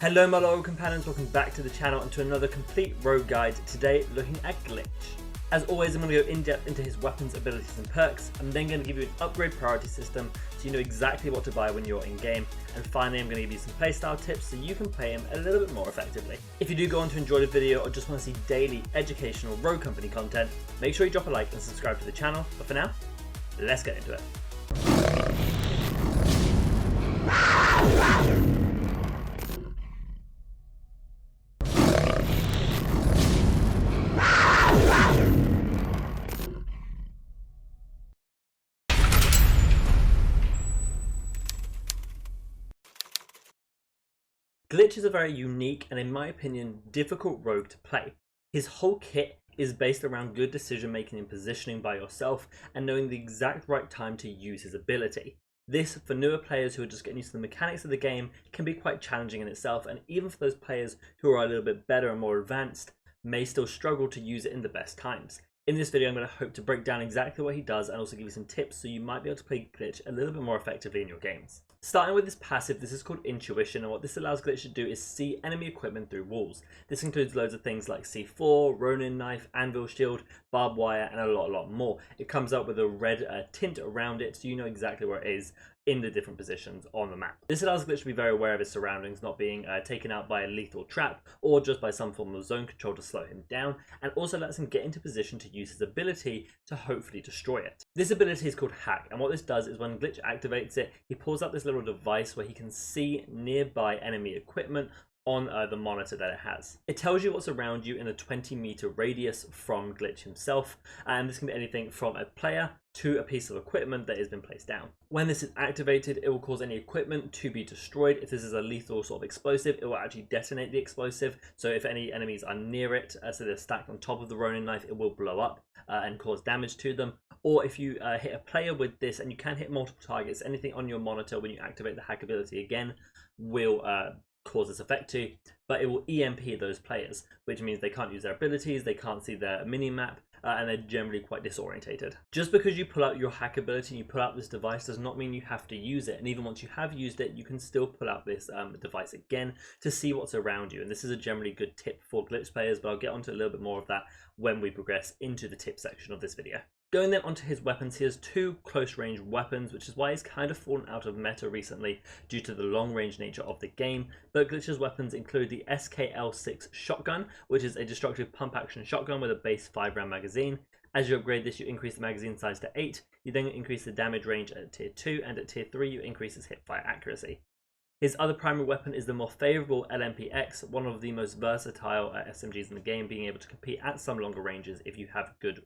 Hello my loyal companions, welcome back to the channel and to another complete rogue guide, today looking at Glitch. As always, I'm going to go in depth into his weapons, abilities and perks. I'm then going to give you an upgrade priority system so you know exactly what to buy when you're in game. And finally I'm going to give you some playstyle tips so you can play him a little bit more effectively. If you do go on to enjoy the video or just want to see daily educational rogue company content, make sure you drop a like and subscribe to the channel. But for now, let's get into it. Glitch is a very unique and, in my opinion, difficult rogue to play. His whole kit is based around good decision making and positioning by yourself and knowing the exact right time to use his ability. This, for newer players who are just getting used to the mechanics of the game, can be quite challenging in itself, and even for those players who are a little bit better and more advanced, may still struggle to use it in the best times. In this video I'm going to hope to break down exactly what he does and also give you some tips so you might be able to play Glitch a little bit more effectively in your games. Starting with this passive, this is called Intuition, and what this allows Glitch to do is see enemy equipment through walls. This includes loads of things like C4, Ronin knife, anvil shield, barbed wire and a lot more. It comes up with a red tint around it so you know exactly where it is in the different positions on the map. This allows Glitch to be very aware of his surroundings, not being taken out by a lethal trap or just by some form of zone control to slow him down, and also lets him get into position to use his ability to hopefully destroy it. This ability is called Hack, and what this does is when Glitch activates it, he pulls out this little device where he can see nearby enemy equipment on the monitor that it has. It tells you what's around you in a 20-meter radius from Glitch himself, and this can be anything from a player to a piece of equipment that has been placed down. When this is activated, it will cause any equipment to be destroyed. If this is a lethal sort of explosive, it will actually detonate the explosive. So if any enemies are near it, so they're stacked on top of the Ronin knife, it will blow up and cause damage to them. Or if you hit a player with this, and you can hit multiple targets, anything on your monitor when you activate the hack ability again will cause this effect to, but it will EMP those players, which means they can't use their abilities, they can't see their mini-map, and they're generally quite disorientated. Just because you pull out your hack ability and you pull out this device does not mean you have to use it, and even once you have used it, you can still pull out this device again to see what's around you, and this is a generally good tip for Glitch players, but I'll get onto a little bit more of that when we progress into the tip section of this video. Going then onto his weapons, he has two close range weapons, which is why he's kind of fallen out of meta recently due to the long range nature of the game. But Glitch's weapons include the SKL6 shotgun, which is a destructive pump action shotgun with a base 5-round magazine. As you upgrade this, you increase the magazine size to 8, you then increase the damage range at tier 2, and at tier 3 you increase his hipfire accuracy. His other primary weapon is the more favourable LMPX, one of the most versatile SMGs in the game, being able to compete at some longer ranges if you have good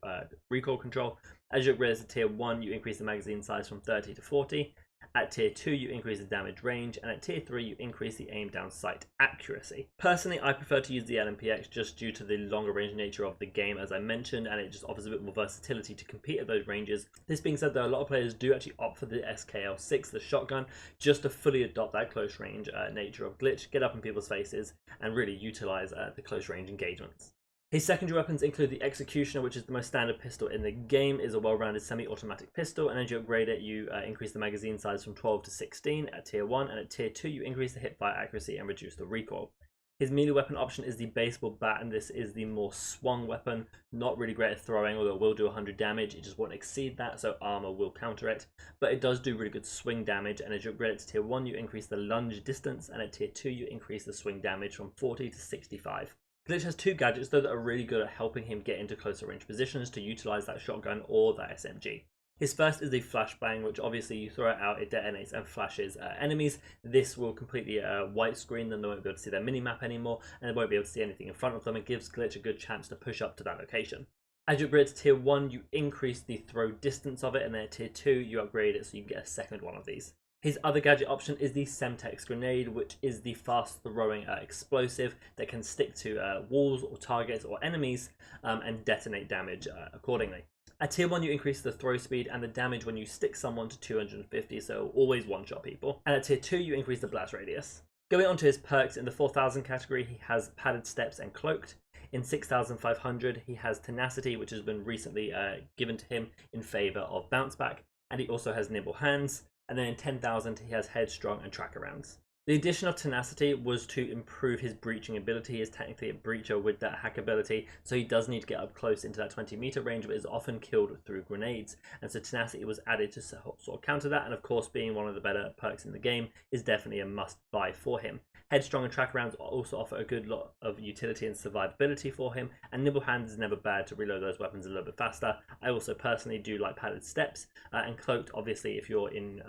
recoil control. As you upgrade to tier 1, you increase the magazine size from 30 to 40. At tier 2, you increase the damage range, and at tier 3, you increase the aim down sight accuracy. Personally, I prefer to use the LMPX just due to the longer range nature of the game, as I mentioned, and it just offers a bit more versatility to compete at those ranges. This being said, though, a lot of players do actually opt for the SKL6, the shotgun, just to fully adopt that close range nature of Glitch, get up in people's faces, and really utilize the close range engagements. His secondary weapons include the Executioner, which is the most standard pistol in the game, is a well-rounded semi-automatic pistol, and as you upgrade it, you increase the magazine size from 12 to 16 at tier 1, and at tier 2 you increase the hipfire accuracy and reduce the recoil. His melee weapon option is the baseball bat, and this is the more swung weapon, not really great at throwing, although it will do 100 damage, it just won't exceed that, so armor will counter it, but it does do really good swing damage, and as you upgrade it to tier 1 you increase the lunge distance, and at tier 2 you increase the swing damage from 40 to 65. Glitch has two gadgets though that are really good at helping him get into closer range positions to utilize that shotgun or that SMG. His first is the flashbang, which obviously you throw it out, it detonates and flashes enemies. This will completely white screen them, they won't be able to see their minimap anymore, and they won't be able to see anything in front of them. It gives Glitch a good chance to push up to that location. As you upgrade to tier 1, you increase the throw distance of it, and then at tier 2 you upgrade it so you can get a second one of these. His other gadget option is the Semtex grenade, which is the fast throwing explosive that can stick to walls or targets or enemies and detonate damage accordingly. At tier 1 you increase the throw speed and the damage when you stick someone to 250, so always one-shot people. And at tier 2 you increase the blast radius. Going on to his perks, in the 4000 category he has padded steps and cloaked. In 6500 he has tenacity, which has been recently given to him in favour of bounce back, and he also has nimble hands. And then in 10,000 he has headstrong and tracker rounds. The addition of tenacity was to improve his breaching ability. He is technically a breacher with that hack ability, so he does need to get up close into that 20-meter range, but is often killed through grenades. And so tenacity was added to sort of counter that, and of course, being one of the better perks in the game is definitely a must-buy for him. Headstrong and track rounds also offer a good lot of utility and survivability for him, and nimble hands is never bad to reload those weapons a little bit faster. I also personally do like padded steps, and cloaked, obviously, if you're in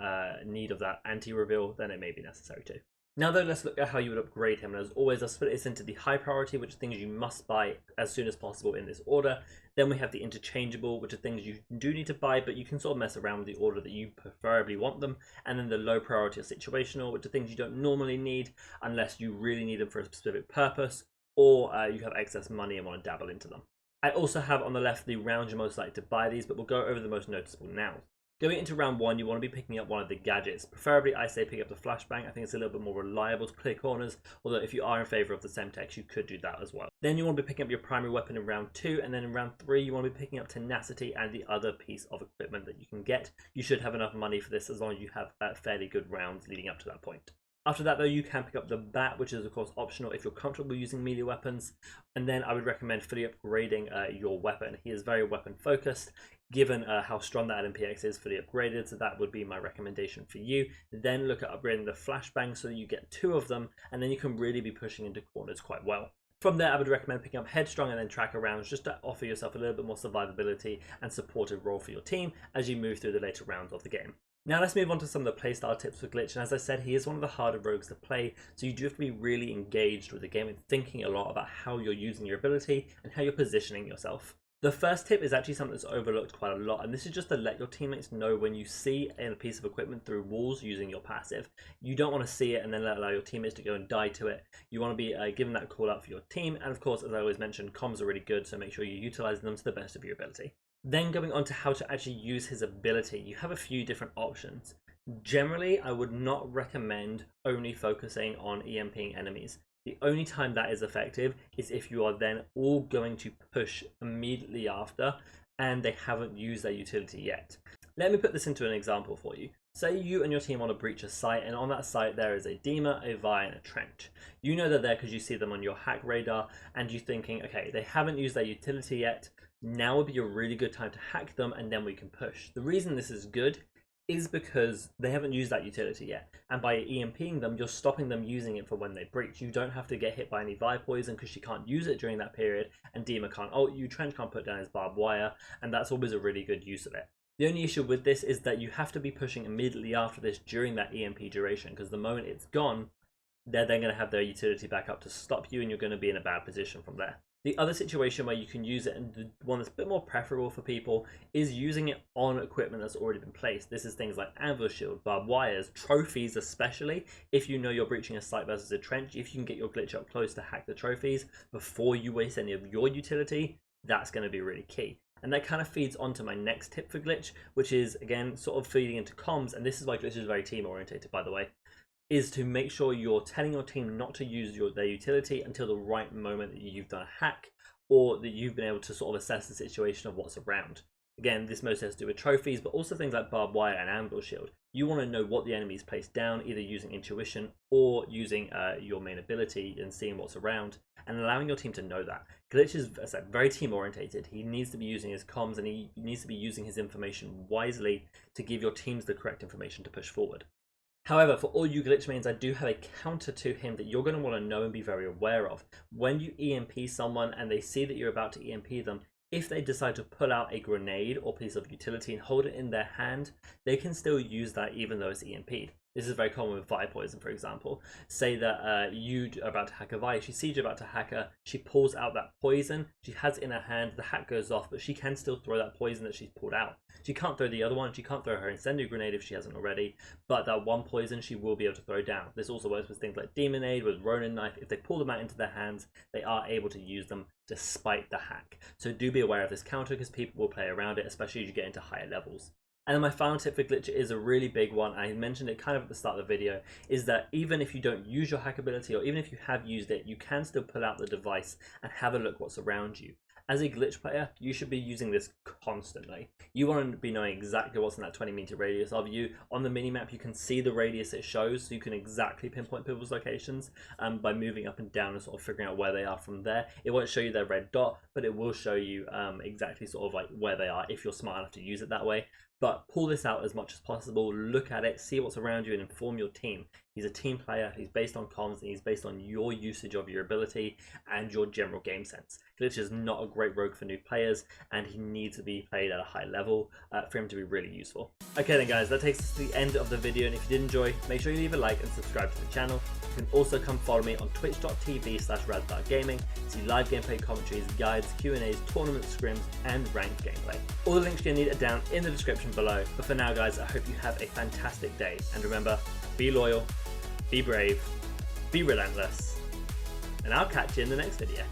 need of that anti-reveal, then it may be necessary too. Now though, let's look at how you would upgrade him, and as always I'll split this into the high priority, which are things you must buy as soon as possible in this order. Then we have the interchangeable, which are things you do need to buy, but you can sort of mess around with the order that you preferably want them. And then the low priority or situational, which are things you don't normally need unless you really need them for a specific purpose, or you have excess money and want to dabble into them. I also have on the left the rounds you're most likely to buy these, but we'll go over the most noticeable now. Going into round 1, you want to be picking up one of the gadgets. Preferably, I say pick up the flashbang. I think it's a little bit more reliable to clear corners, although if you are in favour of the Semtex, you could do that as well. Then you want to be picking up your primary weapon in round 2, and then in round 3, you want to be picking up tenacity and the other piece of equipment that you can get. You should have enough money for this as long as you have fairly good rounds leading up to that point. After that though, you can pick up the bat, which is of course optional if you're comfortable using melee weapons, and then I would recommend fully upgrading your weapon. He is very weapon focused, given how strong that MPX is fully upgraded, so that would be my recommendation for you. Then look at upgrading the flashbang so that you get 2 of them, and then you can really be pushing into corners quite well. From there, I would recommend picking up Headstrong and then Tracker rounds just to offer yourself a little bit more survivability and supportive role for your team as you move through the later rounds of the game. Now let's move on to some of the playstyle tips for Glitch, and as I said, he is one of the harder rogues to play, so you do have to be really engaged with the game and thinking a lot about how you're using your ability and how you're positioning yourself. The first tip is actually something that's overlooked quite a lot, and this is just to let your teammates know when you see a piece of equipment through walls using your passive. You don't want to see it and then allow your teammates to go and die to it. You want to be giving that call out for your team, and of course, as I always mention, comms are really good, so make sure you utilize them to the best of your ability. Then going on to how to actually use his ability, you have a few different options. Generally, I would not recommend only focusing on EMPing enemies. The only time that is effective is if you are then all going to push immediately after and they haven't used their utility yet. Let me put this into an example for you. Say you and your team want to breach a site, and on that site there is a Dema, a Vi, and a Trench. You know they're there because you see them on your hack radar, and you're thinking, okay, they haven't used their utility yet. Now would be a really good time to hack them, and then we can push. The reason this is good is because they haven't used that utility yet, and by EMPing them, you're stopping them using it for when they breach. You don't have to get hit by any Vi poison because she can't use it during that period, and Dema can't ult you, Trench can't put down his barbed wire, and that's always a really good use of it. The only issue with this is that you have to be pushing immediately after this during that EMP duration, because the moment it's gone, they're then going to have their utility back up to stop you, and you're going to be in a bad position from there. The other situation where you can use it, and the one that's a bit more preferable for people, is using it on equipment that's already been placed. This is things like ambush shield, barbed wires, trophies especially. If you know you're breaching a site versus a trench, if you can get your glitch up close to hack the trophies before you waste any of your utility, that's going to be really key. And that kind of feeds onto my next tip for Glitch, which is, again, sort of feeding into comms, and this is why Glitch is very team orientated, by the way, is to make sure you're telling your team not to use their utility until the right moment that you've done a hack, or that you've been able to sort of assess the situation of what's around. Again, this mostly has to do with trophies, but also things like barbed wire and ambush shield. You want to know what the enemy's placed down, either using intuition or using your main ability and seeing what's around, and allowing your team to know that. Glitch is, as I said, very team orientated. He needs to be using his comms, and he needs to be using his information wisely to give your teams the correct information to push forward. However, for all you Glitch mains, I do have a counter to him that you're going to want to know and be very aware of. When you EMP someone and they see that you're about to EMP them, if they decide to pull out a grenade or piece of utility and hold it in their hand, they can still use that even though it's EMP'd. This is very common with Vi poison, for example. Say that you are about to hack a Vi, she sees you about to hack her, she pulls out that poison, she has it in her hand, the hack goes off, but she can still throw that poison that she's pulled out. She can't throw the other one, she can't throw her incendiary grenade if she hasn't already, but that one poison she will be able to throw down. This also works with things like Demonade, with Ronin Knife. If they pull them out into their hands, they are able to use them despite the hack. So do be aware of this counter, because people will play around it, especially as you get into higher levels. And then my final tip for Glitch is a really big one. I mentioned it kind of at the start of the video, is that even if you don't use your hack ability, or even if you have used it, you can still pull out the device and have a look what's around you. As a glitch player, you should be using this constantly. You want to be knowing exactly what's in that 20-meter radius of you. On the minimap, you can see the radius it shows, so you can exactly pinpoint people's locations by moving up and down and sort of figuring out where they are from there. It won't show you their red dot, but it will show you exactly sort of like where they are if you're smart enough to use it that way. But pull this out as much as possible, look at it, see what's around you, and inform your team. He's a team player, he's based on comms, and he's based on your usage of your ability and your general game sense. Glitch is not a great rogue for new players, and he needs to be played at a high level for him to be really useful. Okay then guys, that takes us to the end of the video, and if you did enjoy, make sure you leave a like and subscribe to the channel. You can also come follow me on twitch.tv/raddarkgaming to see live gameplay commentaries, guides, Q&As, tournament scrims, and ranked gameplay. All the links you need are down in the description below. But for now guys, I hope you have a fantastic day, and remember, be loyal, be brave, be relentless, and I'll catch you in the next video.